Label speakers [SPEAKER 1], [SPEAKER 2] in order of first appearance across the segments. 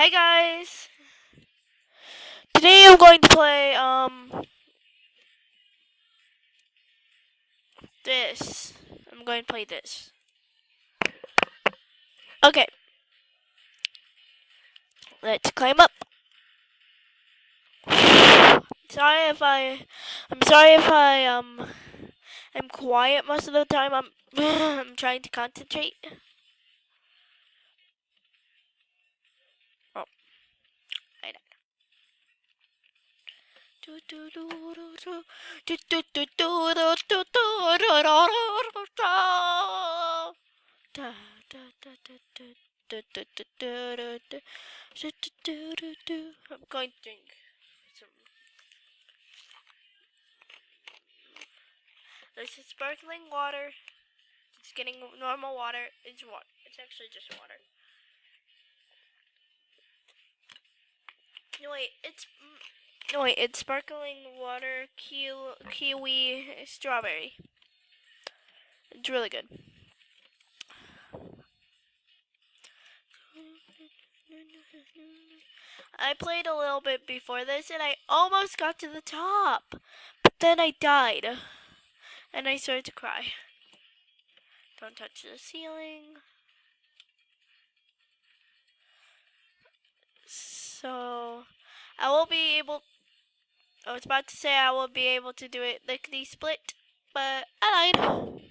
[SPEAKER 1] Hey guys! Today I'm going to play this. I'm going to play this. Okay. Let's climb up. Sorry if I am quiet most of the time. I'm trying to concentrate. Oh, I I'm going to drink some. There's sparkling water. It's getting normal water. It's water. It's actually just water. No wait. It's sparkling water, kiwi, strawberry. It's really good. I played a little bit before this and I almost got to the top. But then I died. And I started to cry. Don't touch the ceiling. So, I will be able... I was about to say I will be able to do it lickety split. But I died.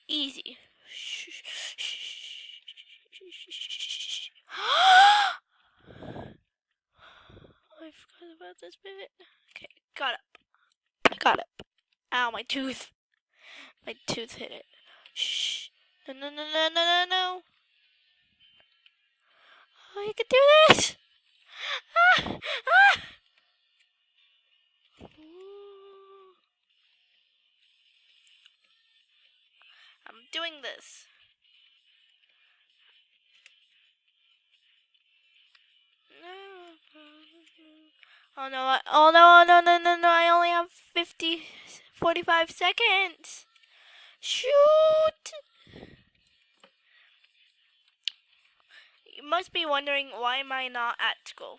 [SPEAKER 1] Easy. I forgot about this bit. Okay, got up. I got up. Ow, my tooth. My tooth hit it. Shh. No. Oh, you can do this. Ah! I'm doing this. Oh no, no, I only have 45 seconds. Shoot! You must be wondering why am I not at school?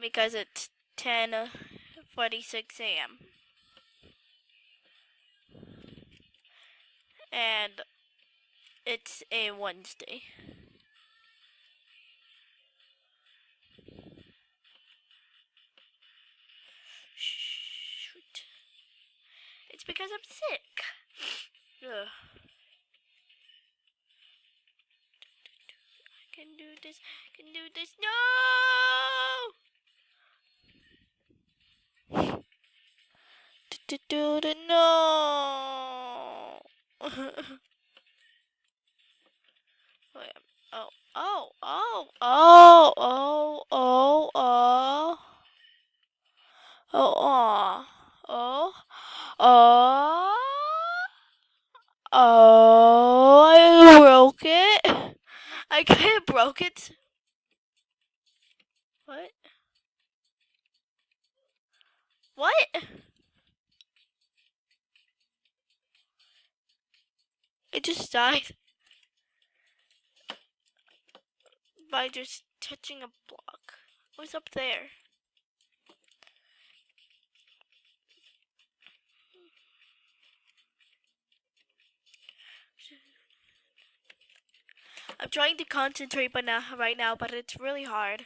[SPEAKER 1] Because it's 10:46 a.m. And it's a Wednesday. Shoot. It's because I'm sick. Ugh. I can do this. No! No! Wait, oh. I broke it. I kind of broke it. What? What? I just died by just touching a block. What's up there? I'm trying to concentrate right now, but it's really hard.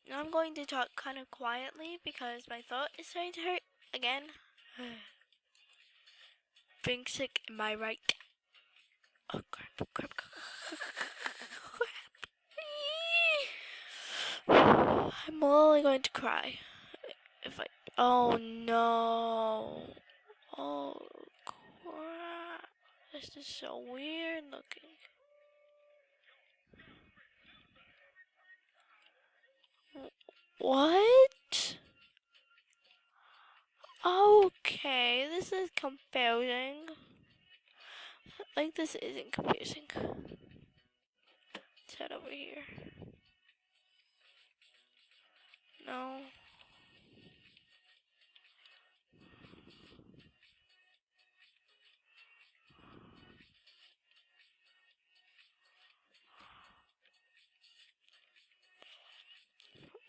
[SPEAKER 1] Now I'm going to talk kind of quietly because my throat is starting to hurt again. Being sick, am I right? Oh crap. I'm only going to cry. Oh no. Oh crap. This is so weird looking. What? Okay, this is confusing. Like, this isn't confusing. that over here? No.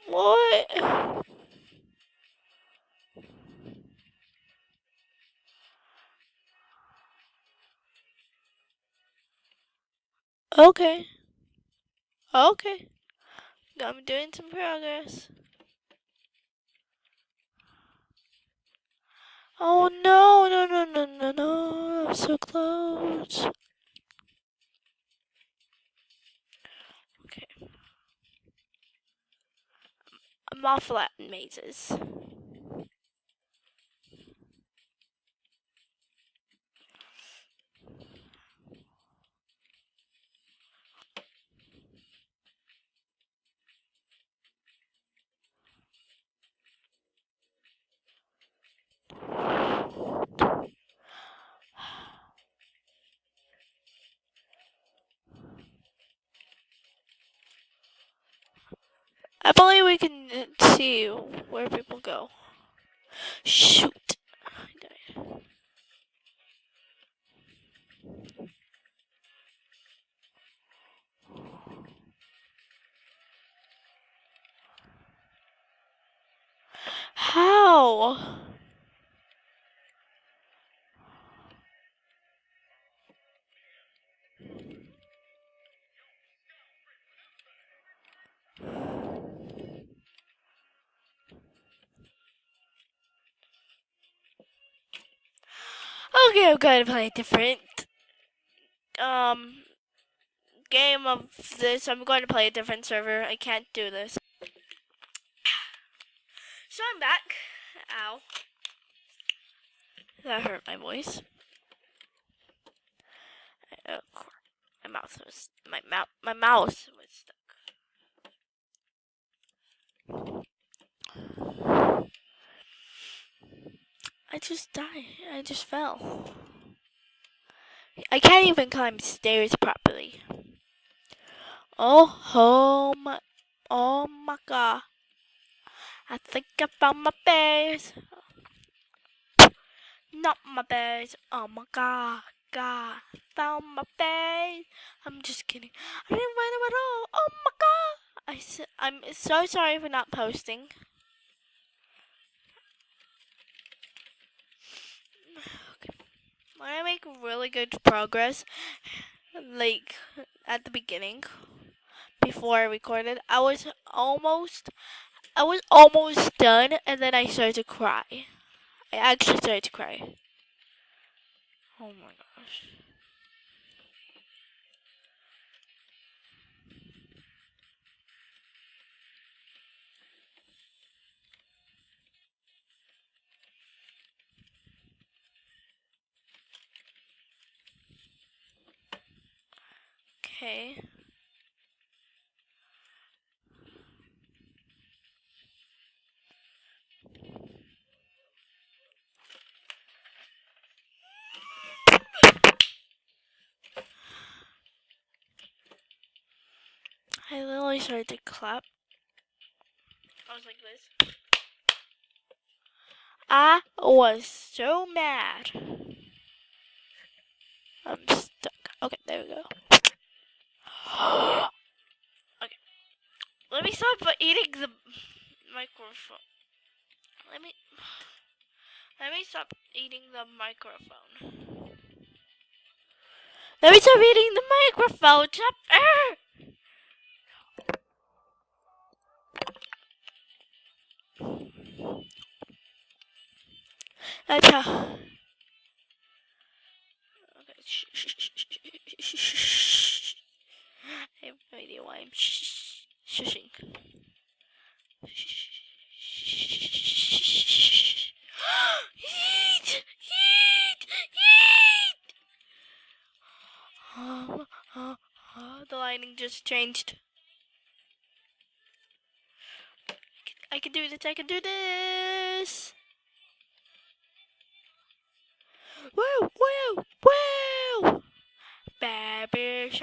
[SPEAKER 1] What? Okay. Okay. I'm doing some progress. Oh no, no, no, no, no, no. I'm so close. Okay. I'm all flat in mazes. I believe we can see where people go. Shoot. I died. How? Okay, I'm going to play a different game of this. I'm going to play a different server. I can't do this. So I'm back. Ow. That hurt my voice. Oh, my mouth was my mouse was stuck. I just died. I just fell. I can't even climb stairs properly. Oh my god. I think I found my bears. Not my bears. Oh my god. God. Found my bears. I'm just kidding. I didn't find them at all. Oh my god. I'm so sorry for not posting. Okay. When I make really good progress, like at the beginning, before I recorded, I was almost done, and then I started to cry. I actually started to cry. Oh my gosh. Okay. I literally started to clap. I was like this. I was so mad. I'm stuck. Okay, there we go. Okay. Let me stop eating the microphone. Let me stop eating the microphone. Let me stop eating the microphone. Stop. Acha. Okay. Shh. I have no idea why I'm shushing. Eat! Eat! Eat! The lighting just changed. I can do this. I can do this. Woo! Woo! Woo! Baby shark.